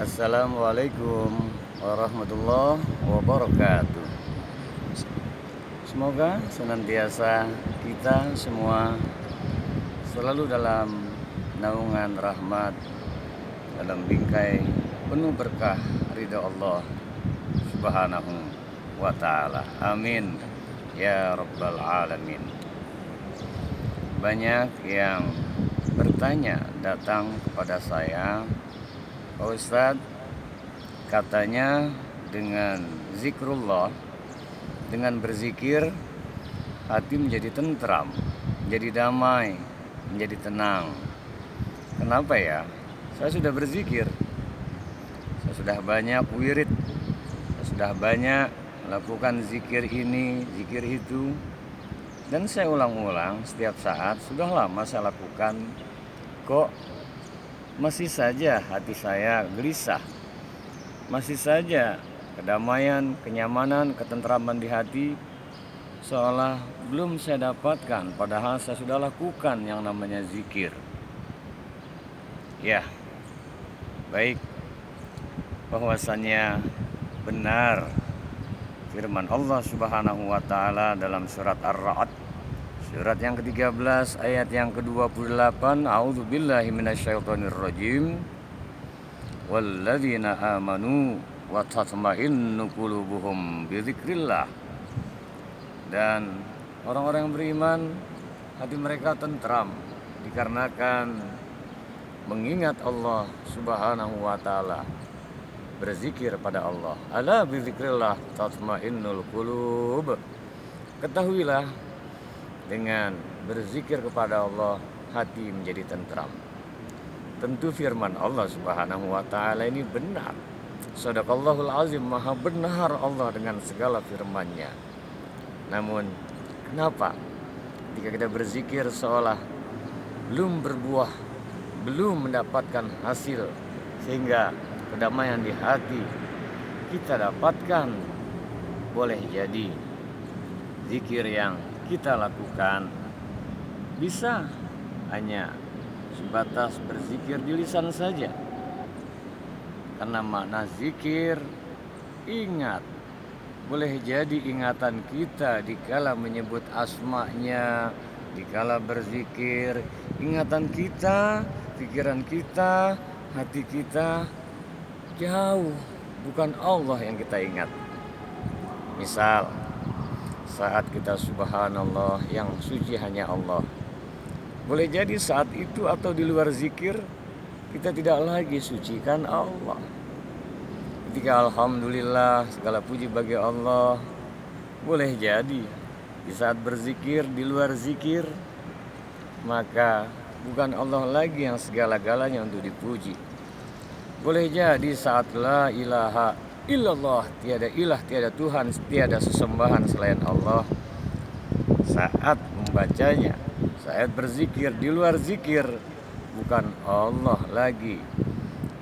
Assalamualaikum warahmatullahi wabarakatuh. Semoga senantiasa kita semua selalu dalam naungan rahmat, dalam bingkai penuh berkah ridha Allah Subhanahu wa ta'ala. Amin ya rabbal alamin. Banyak yang bertanya datang kepada saya, Pak Ustadz, katanya dengan zikrullah, dengan berzikir, hati menjadi tentram, menjadi damai, menjadi tenang. Kenapa ya? Saya sudah berzikir, saya sudah banyak wirid, saya sudah banyak melakukan zikir ini, zikir itu, dan saya ulang-ulang setiap saat. Sudah lama saya lakukan, kok masih saja hati saya gelisah, masih saja kedamaian, kenyamanan, ketentraman di hati seolah belum saya dapatkan, padahal saya sudah lakukan yang namanya zikir. Ya, baik, bahwasannya benar firman Allah Subhanahu wa ta'ala dalam surat Ar-Ra'd, surat yang ke-13 ayat yang ke-28. A'udzubillahi minasyaitonirrajim. Walladzina amanu wa tatma'innu qulubuhum bidzikrillah. Dan orang-orang yang beriman, hati mereka tentram dikarenakan mengingat Allah Subhanahu wa ta'ala, berzikir pada Allah. Ala bidzikrillah tatma'innul qulub. Ketahuilah, dengan berzikir kepada Allah, hati menjadi tentram. Tentu firman Allah Subhanahu wa ta'ala ini benar. Shadaqallahul azim, maha benar Allah dengan segala firman-Nya. Namun kenapa ketika kita berzikir seolah belum berbuah, belum mendapatkan hasil, sehingga kedamaian di hati kita dapatkan? Boleh jadi zikir yang kita lakukan bisa hanya sebatas berzikir di lisan saja, karena makna zikir ingat. Boleh jadi ingatan kita dikala menyebut asma-Nya, dikala berzikir, ingatan kita, pikiran kita, hati kita jauh, bukan Allah yang kita ingat. Misal saat kita subhanallah, yang suci hanya Allah. Boleh jadi saat itu atau di luar zikir kita tidak lagi sucikan Allah. Ketika alhamdulillah, segala puji bagi Allah, boleh jadi di saat berzikir, di luar zikir, maka bukan Allah lagi yang segala-galanya untuk dipuji. Boleh jadi saat la ilaha illallah, tiada ilah, tiada Tuhan, tiada sesembahan selain Allah, saat membacanya, saat berzikir, di luar zikir, bukan Allah lagi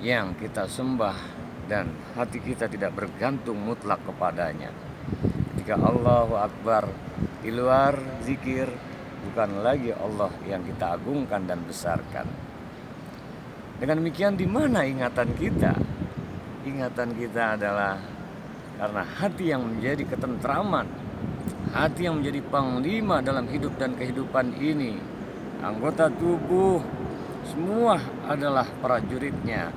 yang kita sembah dan hati kita tidak bergantung mutlak kepadanya. Ketika Allahu Akbar di luar zikir, bukan lagi Allah yang kita agungkan dan besarkan. Dengan demikian, di mana ingatan kita? Ingatan kita adalah karena hati yang menjadi ketentraman, hati yang menjadi panglima dalam hidup dan kehidupan ini. Anggota tubuh semua adalah prajuritnya.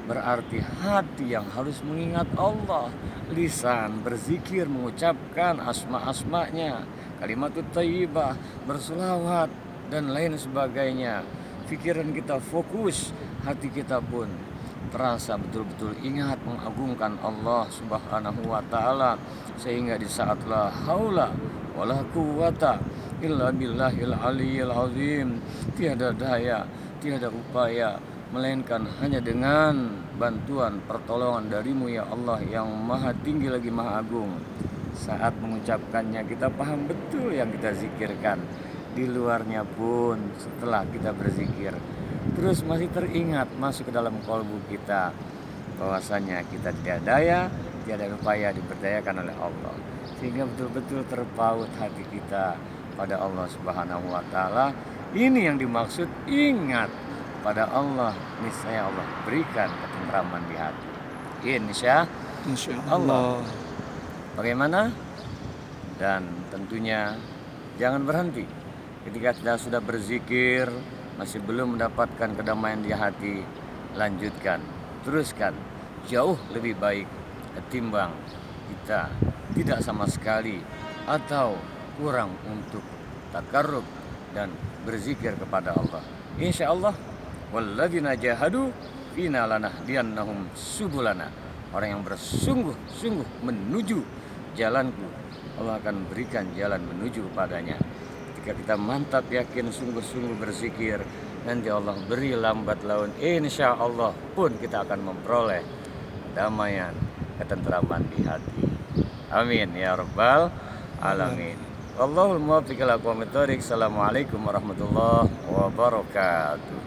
Berarti hati yang harus mengingat Allah, lisan berzikir, mengucapkan asma-asma-Nya, kalimatut thayyibah, berselawat dan lain sebagainya. Pikiran kita fokus, hati kita pun terasa betul-betul ingat mengagungkan Allah Subhanahu wa ta'ala, sehingga di saat la haula wala quwata illa billahil aliyyil azim, tiada daya, tiada upaya melainkan hanya dengan bantuan pertolongan darimu ya Allah yang maha tinggi lagi maha agung. Saat mengucapkannya kita paham betul yang kita zikirkan. Di luarnya pun setelah kita berzikir terus masih teringat, masuk ke dalam kalbu kita bahwasanya kita tidak daya, tiada upaya diberdayakan oleh Allah, sehingga betul-betul terpaut hati kita pada Allah Subhanahu wa ta'ala. Ini yang dimaksud ingat. kepada Allah, niscaya Allah berikan ketentraman di hati. Insya Allah. Bagaimana? Dan tentunya jangan berhenti. Ketika kita sudah berzikir masih belum mendapatkan kedamaian di hati, lanjutkan, teruskan. Jauh lebih baik ketimbang kita tidak sama sekali atau kurang untuk takarrub dan berzikir kepada Allah. Insya Allah, walladzina jahadu fina lanahdiyannahum subulana. Orang yang bersungguh-sungguh menuju jalanku, Allah akan berikan jalan menuju padanya. Ketika kita mantap yakin sungguh-sungguh berzikir, nanti Allah beri lambat laun, insya Allah pun kita akan memperoleh damaian, ketentraman di hati. Amin ya rabbal alamin. Wallahul muwaffiq ila aqwamit thoriq. Assalamualaikum warahmatullahi wabarakatuh.